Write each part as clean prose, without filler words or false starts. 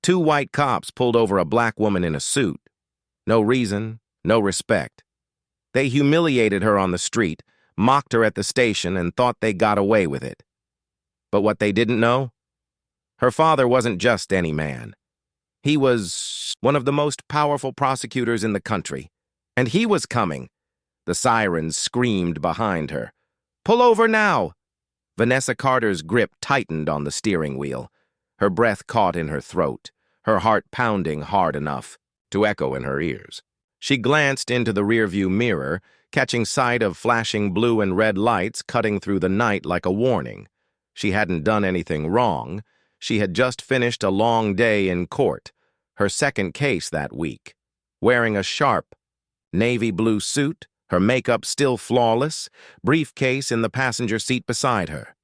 Two white cops pulled over a black woman in a suit. No reason, no respect. They humiliated her on the street, mocked her at the station, and thought they got away with it. But what they didn't know? Her father wasn't just any man. He was one of the most powerful prosecutors in the country. And he was coming. The sirens screamed behind her. "Pull over now!" Vanessa Carter's grip tightened on the steering wheel. Her breath caught in her throat, her heart pounding hard enough to echo in her ears. She glanced into the rearview mirror, catching sight of flashing blue and red lights cutting through the night like a warning. She hadn't done anything wrong. She had just finished a long day in court, her second case that week. Wearing a sharp, navy blue suit, her makeup still flawless, briefcase in the passenger seat beside her.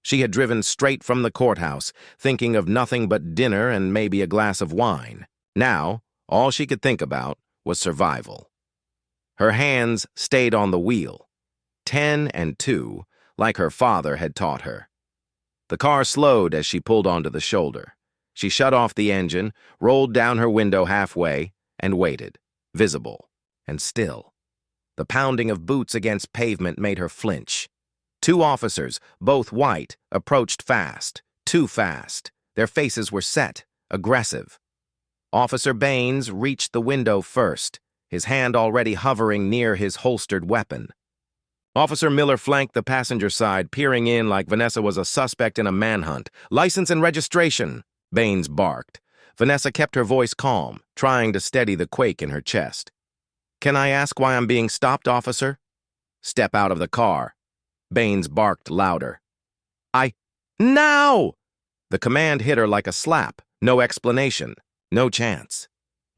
She had driven straight from the courthouse, thinking of nothing but dinner and maybe a glass of wine. Now, all she could think about was survival. Her hands stayed on the wheel, 10 and 2, like her father had taught her. The car slowed as she pulled onto the shoulder. She shut off the engine, rolled down her window halfway, and waited, visible and still. The pounding of boots against pavement made her flinch. Two officers, both white, approached fast, too fast. Their faces were set, aggressive. Officer Baines reached the window first, his hand already hovering near his holstered weapon. Officer Miller flanked the passenger side, peering in like Vanessa was a suspect in a manhunt. "License and registration," Baines barked. Vanessa kept her voice calm, trying to steady the quake in her chest. "Can I ask why I'm being stopped, officer?" "Step out of the car." Baines barked louder. Now!" The command hit her like a slap. No explanation. No chance.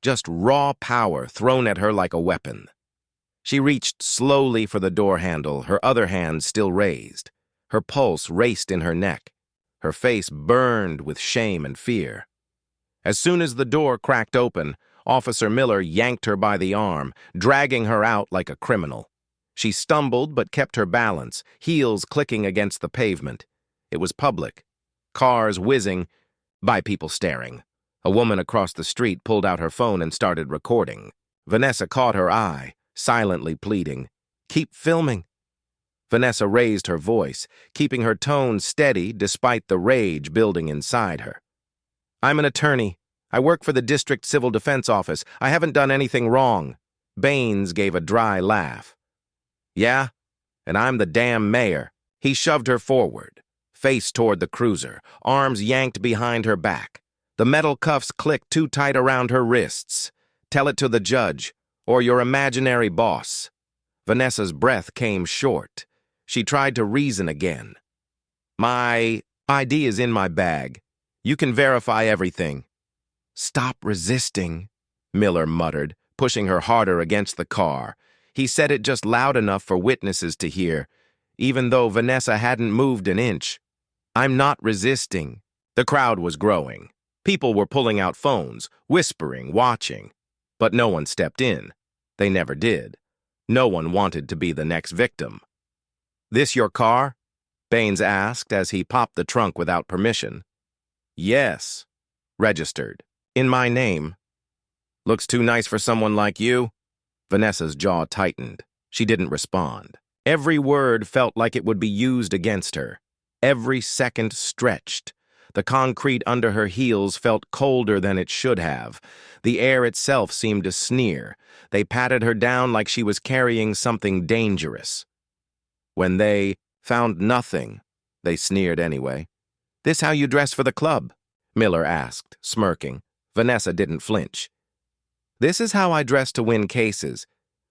Just raw power thrown at her like a weapon. She reached slowly for the door handle, her other hand still raised. Her pulse raced in her neck. Her face burned with shame and fear. As soon as the door cracked open, Officer Miller yanked her by the arm, dragging her out like a criminal. She stumbled but kept her balance, heels clicking against the pavement. It was public. Cars whizzing, by people staring. A woman across the street pulled out her phone and started recording. Vanessa caught her eye, silently pleading, "Keep filming." Vanessa raised her voice, keeping her tone steady despite the rage building inside her. "I'm an attorney. I work for the District Civil Defense Office. I haven't done anything wrong." Baines gave a dry laugh. "Yeah? And I'm the damn mayor." He shoved her forward, face toward the cruiser, arms yanked behind her back. The metal cuffs clicked too tight around her wrists. "Tell it to the judge, or your imaginary boss." Vanessa's breath came short. She tried to reason again. "My ID is in my bag. You can verify everything." "Stop resisting," Miller muttered, pushing her harder against the car. He said it just loud enough for witnesses to hear, even though Vanessa hadn't moved an inch. "I'm not resisting." The crowd was growing. People were pulling out phones, whispering, watching. But no one stepped in. They never did. No one wanted to be the next victim. "This your car?" Baines asked as he popped the trunk without permission. "Yes." "Registered. In my name." "Looks too nice for someone like you." Vanessa's jaw tightened. She didn't respond. Every word felt like it would be used against her. Every second stretched. The concrete under her heels felt colder than it should have. The air itself seemed to sneer. They patted her down like she was carrying something dangerous. When they found nothing, they sneered anyway. "This how you dress for the club?" Miller asked, smirking. Vanessa didn't flinch. "This is how I dress to win cases.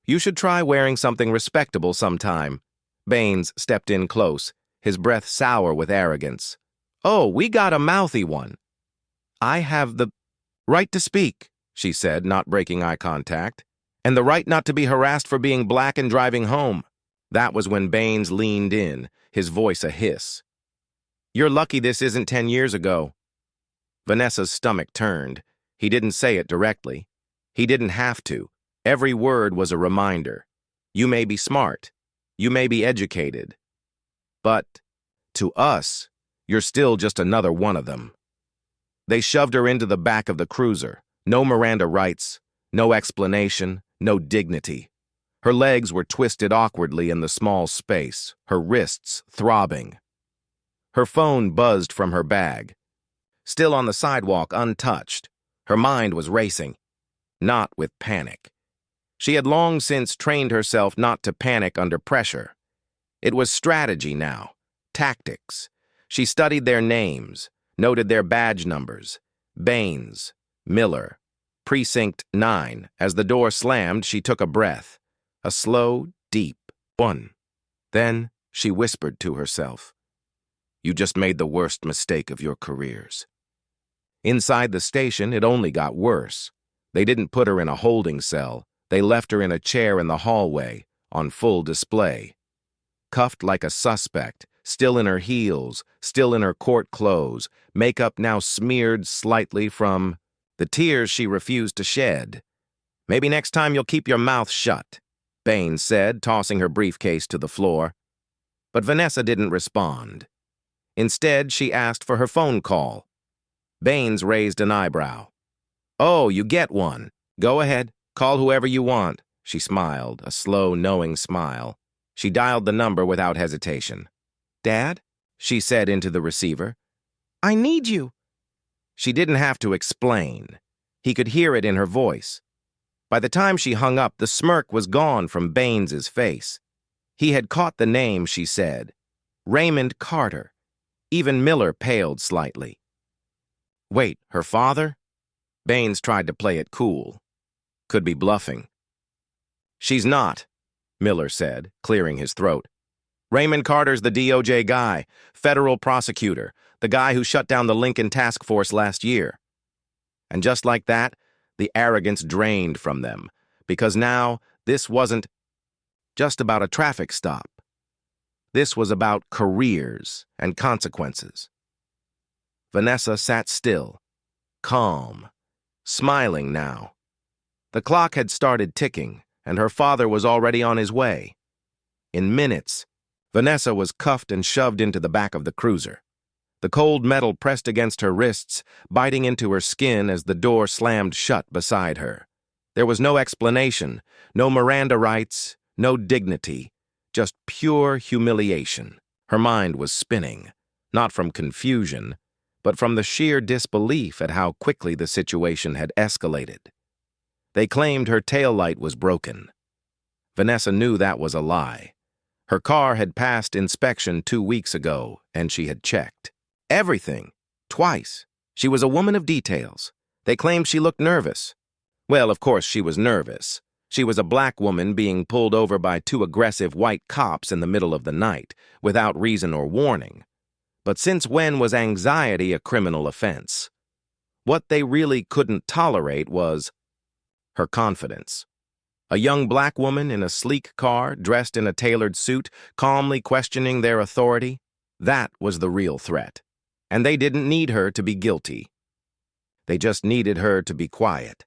You should try wearing something respectable sometime." Baines stepped in close, his breath sour with arrogance. "Oh, we got a mouthy one." "I have the right to speak," she said, not breaking eye contact, "and the right not to be harassed for being black and driving home." That was when Baines leaned in, his voice a hiss. "You're lucky this isn't 10 years ago." Vanessa's stomach turned. He didn't say it directly. He didn't have to. Every word was a reminder. You may be smart. You may be educated. But to us, you're still just another one of them. They shoved her into the back of the cruiser. No Miranda rights, no explanation, no dignity. Her legs were twisted awkwardly in the small space, her wrists throbbing. Her phone buzzed from her bag. Still on the sidewalk, untouched. Her mind was racing, not with panic. She had long since trained herself not to panic under pressure. It was strategy now, tactics. She studied their names, noted their badge numbers. Baines, Miller, Precinct 9. As the door slammed, she took a breath. A slow, deep one. Then she whispered to herself, "You just made the worst mistake of your careers." Inside the station, it only got worse. They didn't put her in a holding cell. They left her in a chair in the hallway, on full display. Cuffed like a suspect, still in her heels, still in her court clothes, makeup now smeared slightly from the tears she refused to shed. "Maybe next time you'll keep your mouth shut," Baines said, tossing her briefcase to the floor. But Vanessa didn't respond. Instead, she asked for her phone call. Baines raised an eyebrow. "Oh, you get one. Go ahead, call whoever you want." She smiled, a slow, knowing smile. She dialed the number without hesitation. "Dad?" she said into the receiver. "I need you." She didn't have to explain. He could hear it in her voice. By the time she hung up, the smirk was gone from Baines's face. He had caught the name, she said. Raymond Carter. Even Miller paled slightly. Wait, her father? Baines tried to play it cool. Could be bluffing. "She's not," Miller said, clearing his throat. "Raymond Carter's the DOJ guy, federal prosecutor, the guy who shut down the Lincoln task force last year." And just like that, the arrogance drained from them, because now this wasn't just about a traffic stop. This was about careers and consequences. Vanessa sat still, calm, smiling now. The clock had started ticking, and her father was already on his way. In minutes, Vanessa was cuffed and shoved into the back of the cruiser. The cold metal pressed against her wrists, biting into her skin as the door slammed shut beside her. There was no explanation, no Miranda rights, no dignity, just pure humiliation. Her mind was spinning, not from confusion, but from the sheer disbelief at how quickly the situation had escalated. They claimed her taillight was broken. Vanessa knew that was a lie. Her car had passed inspection 2 weeks ago, and she had checked. Everything. Twice. She was a woman of details. They claimed she looked nervous. Well, of course she was nervous. She was a black woman being pulled over by 2 aggressive white cops in the middle of the night, without reason or warning. But since when was anxiety a criminal offense? What they really couldn't tolerate was her confidence. A young black woman in a sleek car, dressed in a tailored suit, calmly questioning their authority. That was the real threat. And they didn't need her to be guilty. They just needed her to be quiet.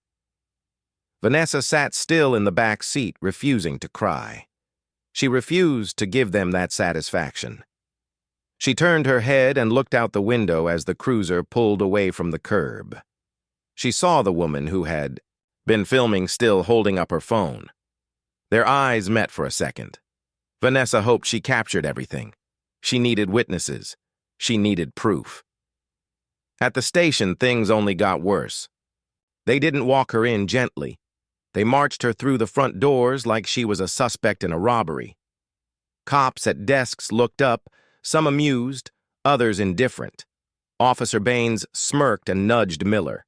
Vanessa sat still in the back seat, refusing to cry. She refused to give them that satisfaction. She turned her head and looked out the window as the cruiser pulled away from the curb. She saw the woman who had been filming still holding up her phone. Their eyes met for a second. Vanessa hoped she captured everything. She needed witnesses. She needed proof. At the station, things only got worse. They didn't walk her in gently. They marched her through the front doors like she was a suspect in a robbery. Cops at desks looked up, some amused, others indifferent. Officer Baines smirked and nudged Miller.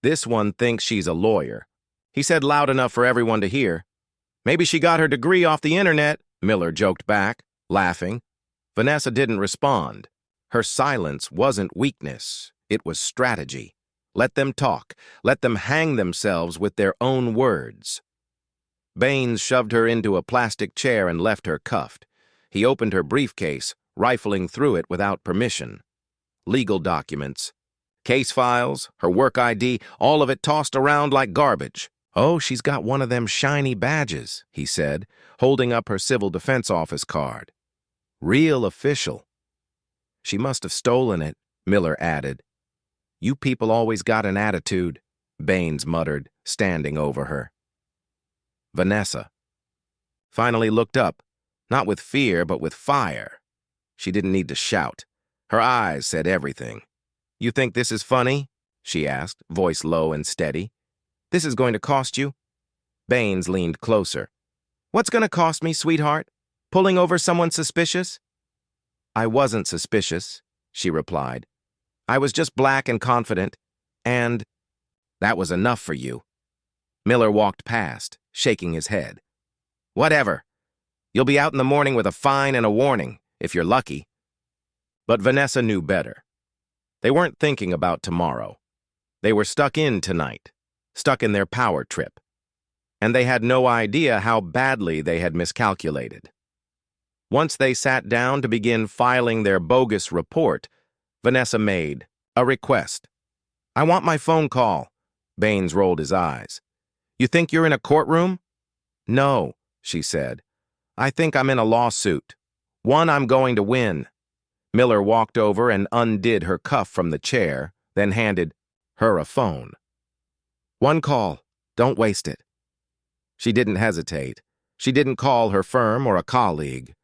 "This one thinks she's a lawyer," he said loud enough for everyone to hear. "Maybe she got her degree off the internet," Miller joked back, laughing. Vanessa didn't respond. Her silence wasn't weakness, it was strategy. Let them talk. Let them hang themselves with their own words. Baines shoved her into a plastic chair and left her cuffed. He opened her briefcase, rifling through it without permission. Legal documents, case files, her work ID, all of it tossed around like garbage. "Oh, she's got one of them shiny badges," he said, holding up her civil defense office card. "Real official." "She must have stolen it," Miller added. You people always got an attitude, Baines muttered, standing over her. Vanessa finally looked up, not with fear, but with fire. She didn't need to shout. Her eyes said everything. You think this is funny? She asked, voice low and steady. This is going to cost you? Baines leaned closer. What's going to cost me, sweetheart? Pulling over someone suspicious? I wasn't suspicious, she replied. I was just black and confident, and that was enough for you. Miller walked past, shaking his head. Whatever. You'll be out in the morning with a fine and a warning, if you're lucky. But Vanessa knew better. They weren't thinking about tomorrow. They were stuck in tonight, stuck in their power trip. And they had no idea how badly they had miscalculated. Once they sat down to begin filing their bogus report, Vanessa made a request. I want my phone call. Baines rolled his eyes. You think you're in a courtroom? No, she said. I think I'm in a lawsuit. One I'm going to win. Miller walked over and undid her cuff from the chair, then handed her a phone. One call. Don't waste it. She didn't hesitate. She didn't call her firm or a colleague.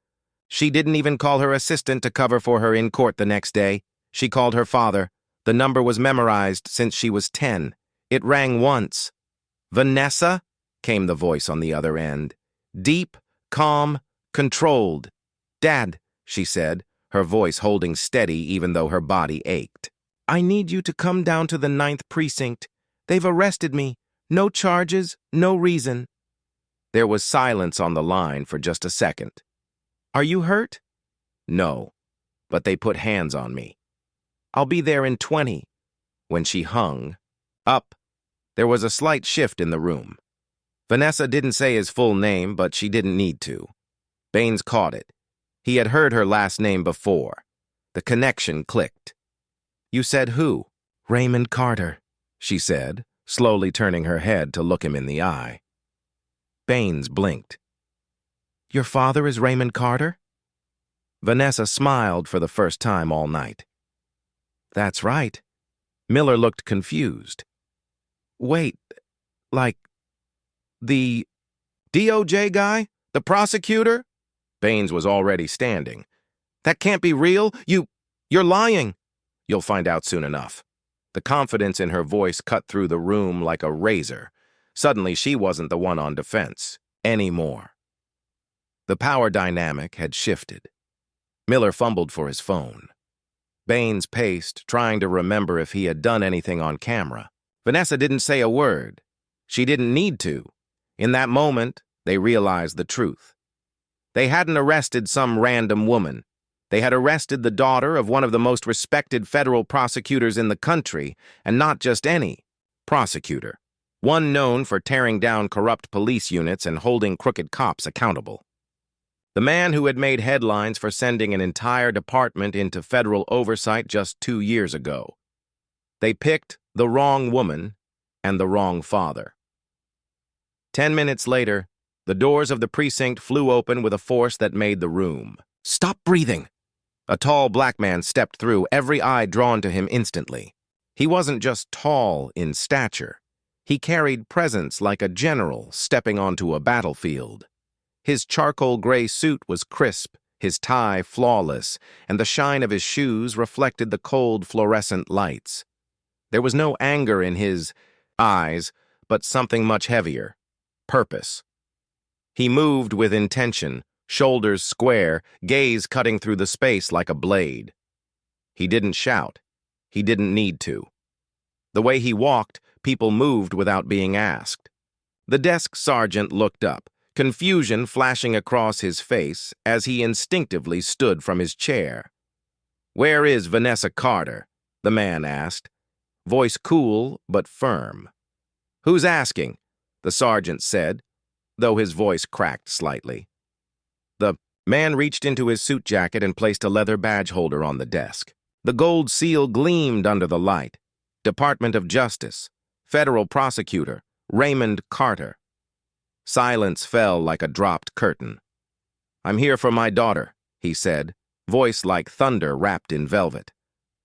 She didn't even call her assistant to cover for her in court the next day. She called her father. The number was memorized since she was 10. It rang once. Vanessa, came the voice on the other end. Deep, calm, controlled. Dad, she said, her voice holding steady even though her body ached. I need you to come down to the 9th precinct. They've arrested me. No charges, no reason. There was silence on the line for just a second. Are you hurt? No, but they put hands on me. I'll be there in 20. When she hung up, there was a slight shift in the room. Vanessa didn't say his full name, but she didn't need to. Baines caught it. He had heard her last name before. The connection clicked. You said who? Raymond Carter, she said, slowly turning her head to look him in the eye. Baines blinked. Your father is Raymond Carter? Vanessa smiled for the first time all night. That's right. Miller looked confused. Wait, like the DOJ guy? The prosecutor? Baines was already standing. That can't be real. You're lying. You'll find out soon enough. The confidence in her voice cut through the room like a razor. Suddenly, she wasn't the one on defense anymore. The power dynamic had shifted. Miller fumbled for his phone. Baines paced, trying to remember if he had done anything on camera. Vanessa didn't say a word. She didn't need to. In that moment, they realized the truth. They hadn't arrested some random woman. They had arrested the daughter of one of the most respected federal prosecutors in the country, and not just any prosecutor. One known for tearing down corrupt police units and holding crooked cops accountable. The man who had made headlines for sending an entire department into federal oversight just 2 years ago. They picked the wrong woman and the wrong father. 10 minutes later, the doors of the precinct flew open with a force that made the room. Stop breathing! A tall black man stepped through, every eye drawn to him instantly. He wasn't just tall in stature. He carried presence like a general stepping onto a battlefield. His charcoal gray suit was crisp, his tie flawless, and the shine of his shoes reflected the cold fluorescent lights. There was no anger in his eyes, but something much heavier. Purpose. He moved with intention, shoulders square, gaze cutting through the space like a blade. He didn't shout. He didn't need to. The way he walked, people moved without being asked. The desk sergeant looked up, confusion flashing across his face as he instinctively stood from his chair. Where is Vanessa Carter? The man asked, voice cool but firm. Who's asking? The sergeant said, though his voice cracked slightly. The man reached into his suit jacket and placed a leather badge holder on the desk. The gold seal gleamed under the light. Department of Justice, Federal Prosecutor, Raymond Carter. Silence fell like a dropped curtain. I'm here for my daughter, he said, voice like thunder wrapped in velvet.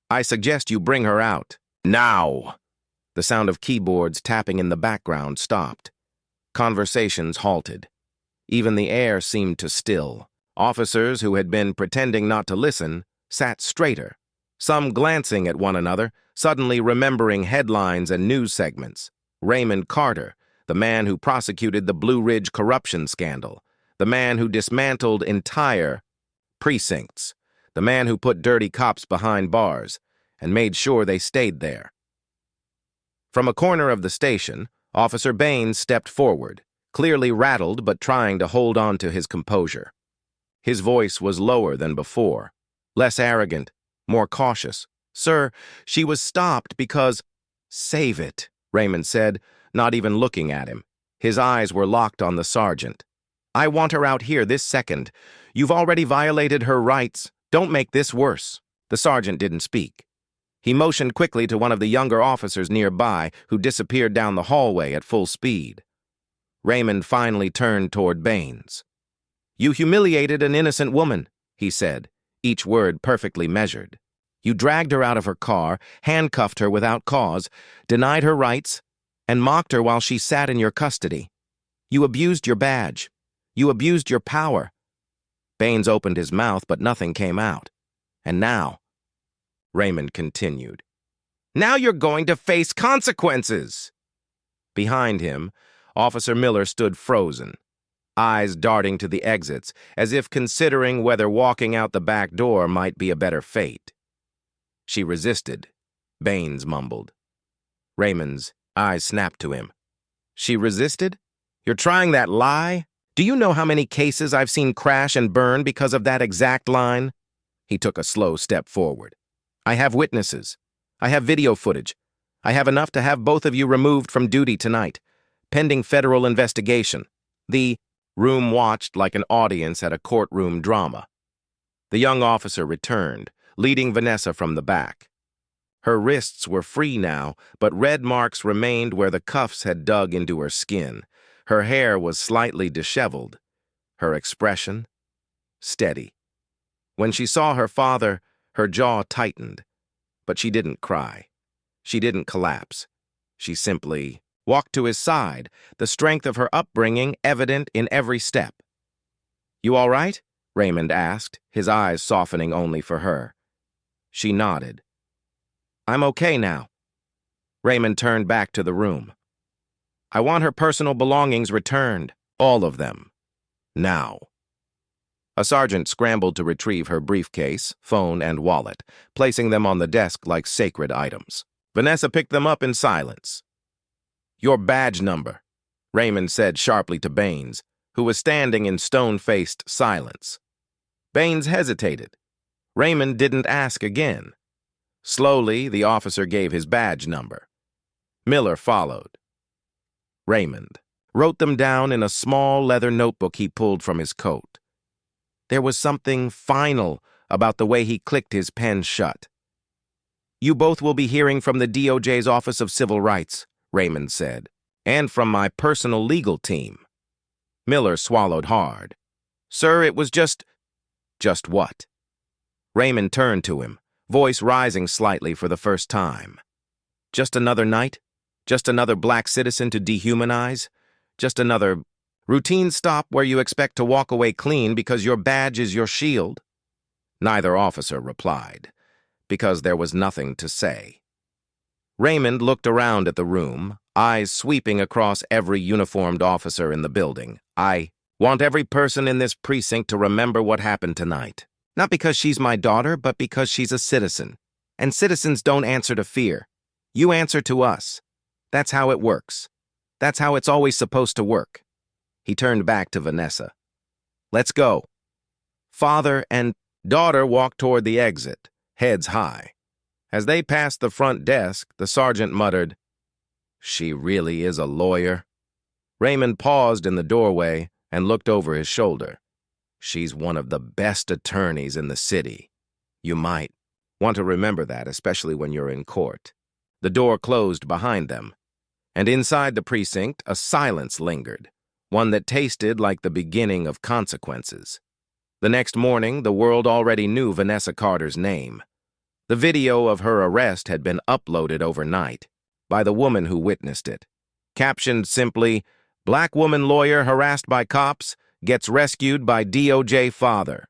I suggest you bring her out. Now! The sound of keyboards tapping in the background stopped. Conversations halted. Even the air seemed to still. Officers who had been pretending not to listen sat straighter, some glancing at one another, suddenly remembering headlines and news segments. Raymond Carter, the man who prosecuted the Blue Ridge corruption scandal, the man who dismantled entire precincts, the man who put dirty cops behind bars and made sure they stayed there. From a corner of the station, Officer Baines stepped forward, clearly rattled but trying to hold on to his composure. His voice was lower than before, less arrogant, more cautious. "Sir, she was stopped because—" "Save it," Raymond said, not even looking at him. His eyes were locked on the sergeant. "I want her out here this second. You've already violated her rights. Don't make this worse." The sergeant didn't speak. He motioned quickly to one of the younger officers nearby, who disappeared down the hallway at full speed. Raymond finally turned toward Baines. "You humiliated an innocent woman," he said, each word perfectly measured. "You dragged her out of her car, handcuffed her without cause, denied her rights, and mocked her while she sat in your custody. You abused your badge. You abused your power." Baines opened his mouth, but nothing came out. "And now," Raymond continued, "now you're going to face consequences." Behind him, Officer Miller stood frozen, eyes darting to the exits, as if considering whether walking out the back door might be a better fate. "She resisted," Baines mumbled. Raymond's eyes snapped to him. "She resisted? You're trying that lie? Do you know how many cases I've seen crash and burn because of that exact line?" He took a slow step forward. "I have witnesses. I have video footage. I have enough to have both of you removed from duty tonight, pending federal investigation." The room watched like an audience at a courtroom drama. The young officer returned, leading Vanessa from the back. Her wrists were free now, but red marks remained where the cuffs had dug into her skin. Her hair was slightly disheveled. Her expression, steady. When she saw her father, her jaw tightened. But she didn't cry. She didn't collapse. She simply walked to his side, the strength of her upbringing evident in every step. "You all right?" Raymond asked, his eyes softening only for her. She nodded. "I'm okay now." Raymond turned back to the room. "I want her personal belongings returned, all of them. Now." A sergeant scrambled to retrieve her briefcase, phone, and wallet, placing them on the desk like sacred items. Vanessa picked them up in silence. "Your badge number," Raymond said sharply to Baines, who was standing in stone-faced silence. Baines hesitated. Raymond didn't ask again. Slowly, the officer gave his badge number. Miller followed. Raymond wrote them down in a small leather notebook he pulled from his coat. There was something final about the way he clicked his pen shut. "You both will be hearing from the DOJ's Office of Civil Rights," Raymond said, "and from my personal legal team." Miller swallowed hard. "Sir, it was just—" "Just what?" Raymond turned to him, voice rising slightly for the first time. "Just another night? Just another black citizen to dehumanize? Just another routine stop where you expect to walk away clean because your badge is your shield?" Neither officer replied, because there was nothing to say. Raymond looked around at the room, eyes sweeping across every uniformed officer in the building. "I want every person in this precinct to remember what happened tonight. Not because she's my daughter, but because she's a citizen. And citizens don't answer to fear. You answer to us. That's how it works. That's how it's always supposed to work." He turned back to Vanessa. "Let's go." Father and daughter walked toward the exit, heads high. As they passed the front desk, the sergeant muttered, "She really is a lawyer." Raymond paused in the doorway and looked over his shoulder. "She's one of the best attorneys in the city. You might want to remember that, especially when you're in court." The door closed behind them, and inside the precinct, a silence lingered, one that tasted like the beginning of consequences. The next morning, the world already knew Vanessa Carter's name. The video of her arrest had been uploaded overnight by the woman who witnessed it. Captioned simply, "Black woman lawyer harassed by cops gets rescued by DOJ father."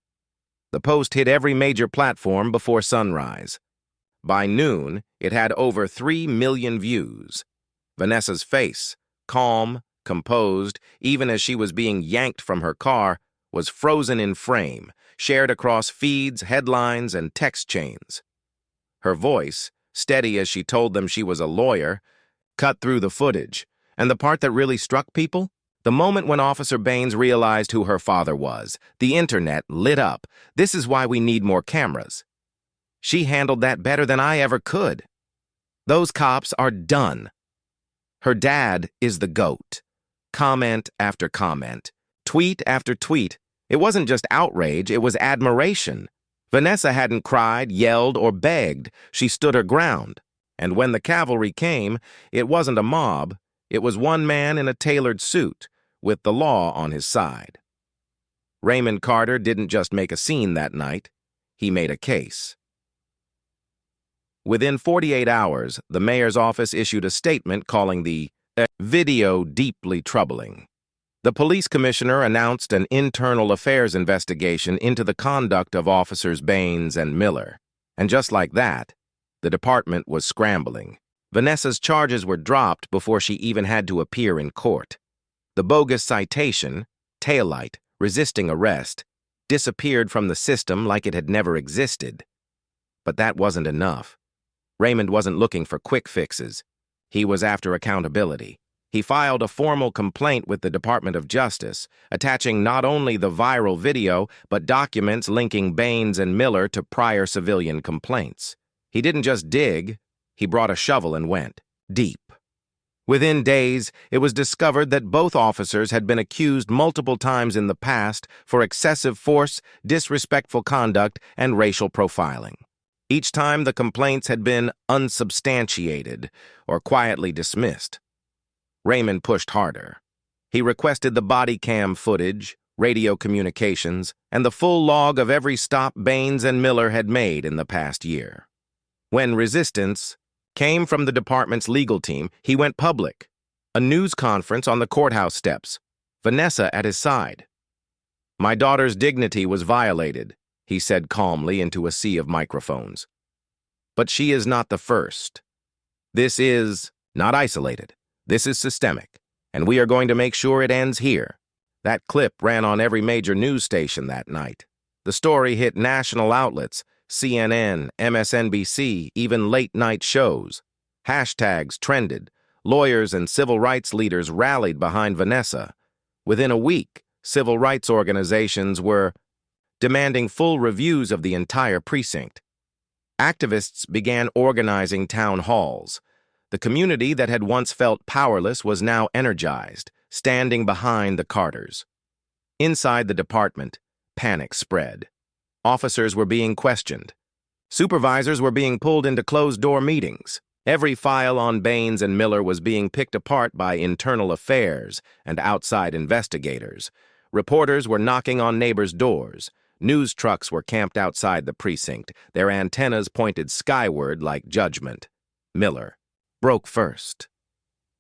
The post hit every major platform before sunrise. By noon, it had over 3 million views. Vanessa's face, calm, composed, even as she was being yanked from her car, was frozen in frame, shared across feeds, headlines, and text chains. Her voice, steady as she told them she was a lawyer, cut through the footage. And the part that really struck people? The moment when Officer Baines realized who her father was. The internet lit up. This is why we need more cameras. She handled that better than I ever could. Those cops are done. Her dad is the GOAT. Comment after comment, tweet after tweet. It wasn't just outrage, it was admiration. Vanessa hadn't cried, yelled, or begged. She stood her ground. And when the cavalry came, it wasn't a mob. It was one man in a tailored suit, with the law on his side. Raymond Carter didn't just make a scene that night. He made a case. Within 48 hours, the mayor's office issued a statement calling the video deeply troubling. The police commissioner announced an internal affairs investigation into the conduct of Officers Baines and Miller. And just like that, the department was scrambling. Vanessa's charges were dropped before she even had to appear in court. The bogus citation, taillight, resisting arrest, disappeared from the system like it had never existed. But that wasn't enough. Raymond wasn't looking for quick fixes. He was after accountability. He filed a formal complaint with the Department of Justice, attaching not only the viral video, but documents linking Baines and Miller to prior civilian complaints. He didn't just dig, he brought a shovel and went deep. Within days, it was discovered that both officers had been accused multiple times in the past for excessive force, disrespectful conduct, and racial profiling. Each time the complaints had been unsubstantiated or quietly dismissed. Raymond pushed harder. He requested the body cam footage, radio communications, and the full log of every stop Baines and Miller had made in the past year. When resistance came from the department's legal team, he went public. A news conference on the courthouse steps, Vanessa at his side. "My daughter's dignity was violated," he said calmly into a sea of microphones. "But she is not the first. This is not isolated. This is systemic, and we are going to make sure it ends here." That clip ran on every major news station that night. The story hit national outlets, CNN, MSNBC, even late-night shows. Hashtags trended. Lawyers and civil rights leaders rallied behind Vanessa. Within a week, civil rights organizations were demanding full reviews of the entire precinct. Activists began organizing town halls. The community that had once felt powerless was now energized, standing behind the Carters. Inside the department, panic spread. Officers were being questioned. Supervisors were being pulled into closed-door meetings. Every file on Baines and Miller was being picked apart by internal affairs and outside investigators. Reporters were knocking on neighbors' doors. News trucks were camped outside the precinct, their antennas pointed skyward like judgment. Miller broke first.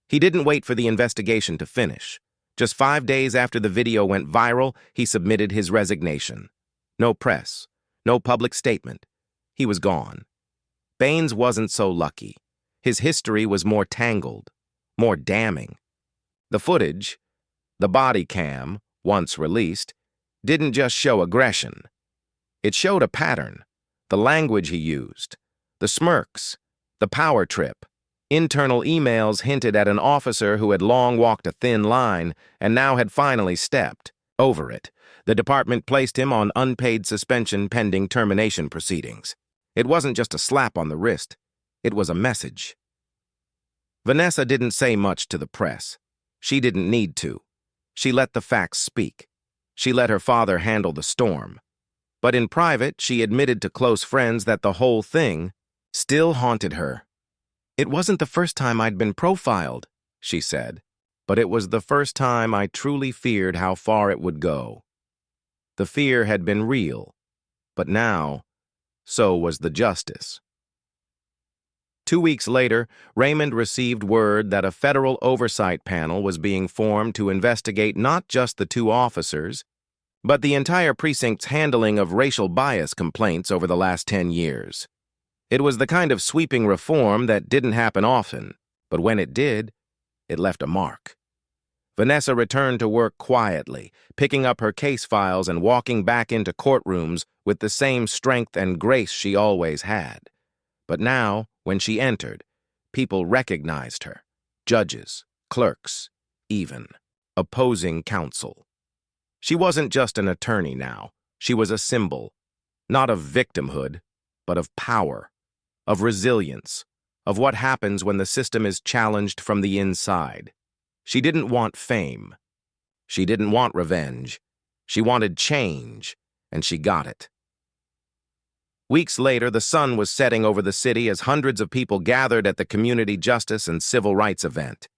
He didn't wait for the investigation to finish. Just 5 days after the video went viral, he submitted his resignation. No press, no public statement. He was gone. Baines wasn't so lucky. His history was more tangled, more damning. The footage, the body cam, once released, didn't just show aggression. It showed a pattern, the language he used, the smirks, the power trip. Internal emails hinted at an officer who had long walked a thin line and now had finally stepped over it. The department placed him on unpaid suspension pending termination proceedings. It wasn't just a slap on the wrist. It was a message. Vanessa didn't say much to the press. She didn't need to. She let the facts speak. She let her father handle the storm. But in private, she admitted to close friends that the whole thing still haunted her. "It wasn't the first time I'd been profiled," she said, "but it was the first time I truly feared how far it would go." The fear had been real, but now, so was the justice. 2 weeks later, Raymond received word that a federal oversight panel was being formed to investigate not just the two officers, but the entire precinct's handling of racial bias complaints over the last 10 years. It was the kind of sweeping reform that didn't happen often, but when it did, it left a mark. Vanessa returned to work quietly, picking up her case files and walking back into courtrooms with the same strength and grace she always had. But now, when she entered, people recognized her. Judges, clerks, even opposing counsel. She wasn't just an attorney now. She was a symbol, not of victimhood, but of power, of resilience, of what happens when the system is challenged from the inside. She didn't want fame. She didn't want revenge. She wanted change, and she got it. Weeks later, the sun was setting over the city as hundreds of people gathered at the community justice and civil rights event.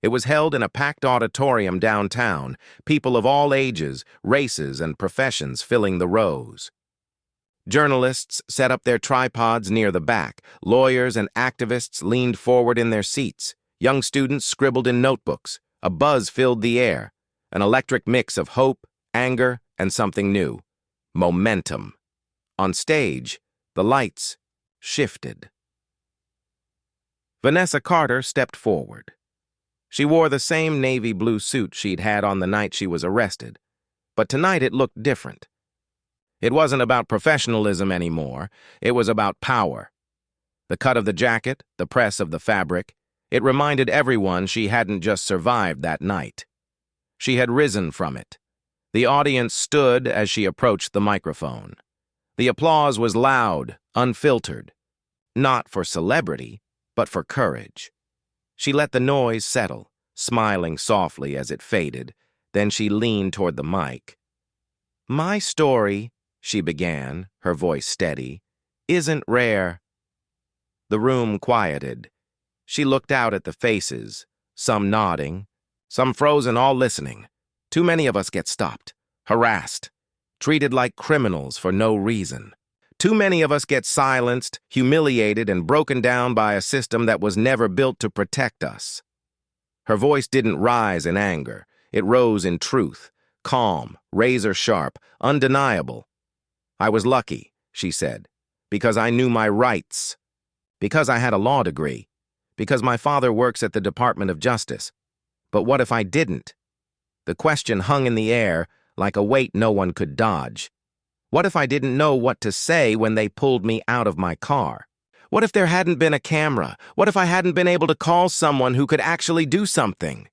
It was held in a packed auditorium downtown, people of all ages, races, and professions filling the rows. Journalists set up their tripods near the back. Lawyers and activists leaned forward in their seats. Young students scribbled in notebooks. A buzz filled the air, an electric mix of hope, anger, and something new. Momentum. On stage, the lights shifted. Vanessa Carter stepped forward. She wore the same navy blue suit she'd had on the night she was arrested, but tonight it looked different. It wasn't about professionalism anymore, it was about power. The cut of the jacket, the press of the fabric, it reminded everyone she hadn't just survived that night. She had risen from it. The audience stood as she approached the microphone. The applause was loud, unfiltered. Not for celebrity, but for courage. She let the noise settle, smiling softly as it faded. Then she leaned toward the mic. "My story," she began, her voice steady, "isn't rare." The room quieted. She looked out at the faces, some nodding, some frozen, all listening. Too many of us get stopped, harassed, treated like criminals for no reason. Too many of us get silenced, humiliated, and broken down by a system that was never built to protect us. Her voice didn't rise in anger. It rose in truth, calm, razor-sharp, undeniable. "I was lucky," she said, "because I knew my rights, because I had a law degree, because my father works at the Department of Justice. But what if I didn't?" The question hung in the air like a weight no one could dodge. What if I didn't know what to say when they pulled me out of my car? What if there hadn't been a camera? What if I hadn't been able to call someone who could actually do something?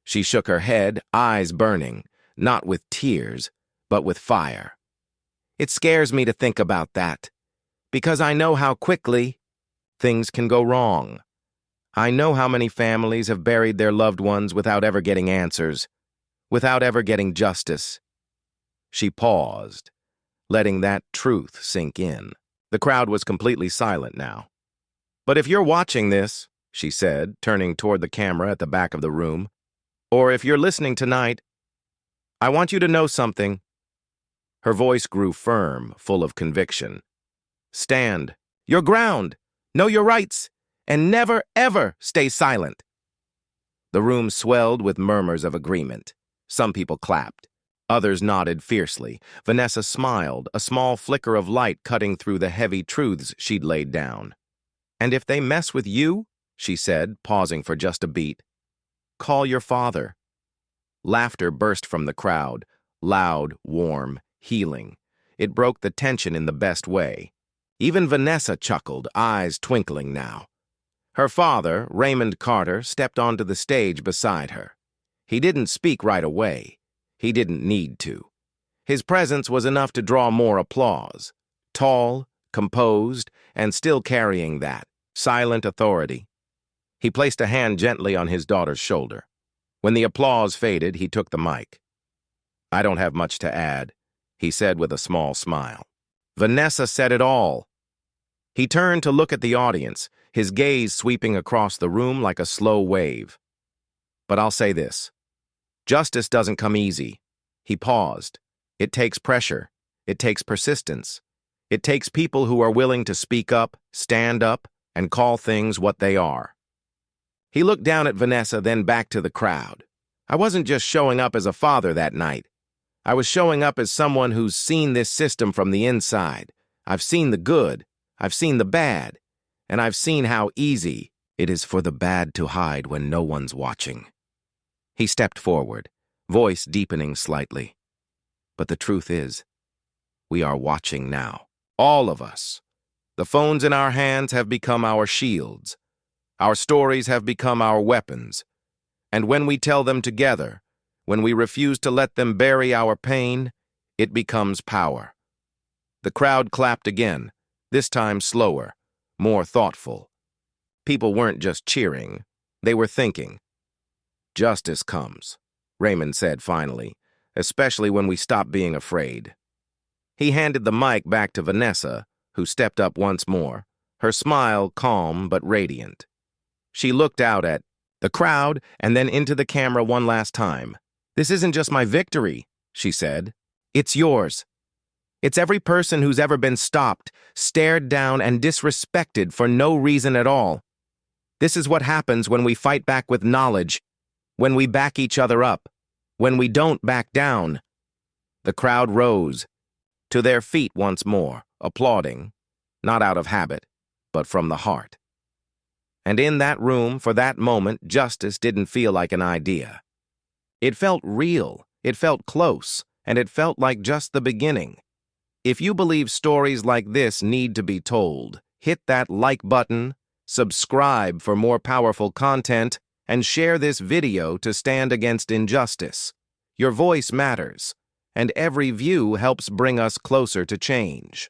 She shook her head, eyes burning, not with tears, but with fire. "It scares me to think about that, because I know how quickly things can go wrong. I know how many families have buried their loved ones without ever getting answers, without ever getting justice." She paused, letting that truth sink in. The crowd was completely silent now. "But if you're watching this," she said, turning toward the camera at the back of the room, "or if you're listening tonight, I want you to know something." Her voice grew firm, full of conviction. "Stand your ground, know your rights, and never, ever stay silent." The room swelled with murmurs of agreement. Some people clapped. Others nodded fiercely. Vanessa smiled, a small flicker of light cutting through the heavy truths she'd laid down. "And if they mess with you," she said, pausing for just a beat, "call your father." Laughter burst from the crowd, loud, warm, healing. It broke the tension in the best way. Even Vanessa chuckled, eyes twinkling now. Her father, Raymond Carter, stepped onto the stage beside her. He didn't speak right away. He didn't need to. His presence was enough to draw more applause. Tall, composed, and still carrying that silent authority. He placed a hand gently on his daughter's shoulder. When the applause faded, he took the mic. "I don't have much to add," he said with a small smile. "Vanessa said it all." He turned to look at the audience, his gaze sweeping across the room like a slow wave. "But I'll say this. Justice doesn't come easy." He paused. "It takes pressure. It takes persistence. It takes people who are willing to speak up, stand up, and call things what they are. He looked down at Vanessa, then back to the crowd. I wasn't just showing up as a father that night. I was showing up as someone who's seen this system from the inside. I've seen the good, I've seen the bad, and I've seen how easy it is for the bad to hide when no one's watching. He stepped forward, voice deepening slightly. But the truth is, we are watching now. All of us. The phones in our hands have become our shields. Our stories have become our weapons. And when we tell them together, when we refuse to let them bury our pain, it becomes power. The crowd clapped again, this time slower, more thoughtful. People weren't just cheering, they were thinking. Justice comes, Raymond said finally, especially when we stop being afraid. He handed the mic back to Vanessa, who stepped up once more, her smile calm but radiant. She looked out at the crowd and then into the camera one last time. "This isn't just my victory," she said. "It's yours. It's every person who's ever been stopped, stared down, and disrespected for no reason at all. This is what happens when we fight back with knowledge, when we back each other up, when we don't back down." The crowd rose to their feet once more, applauding, not out of habit, but from the heart. And in that room, for that moment, justice didn't feel like an idea. It felt real, it felt close, and it felt like just the beginning. If you believe stories like this need to be told, hit that like button, subscribe for more powerful content, and share this video to stand against injustice. Your voice matters, and every view helps bring us closer to change.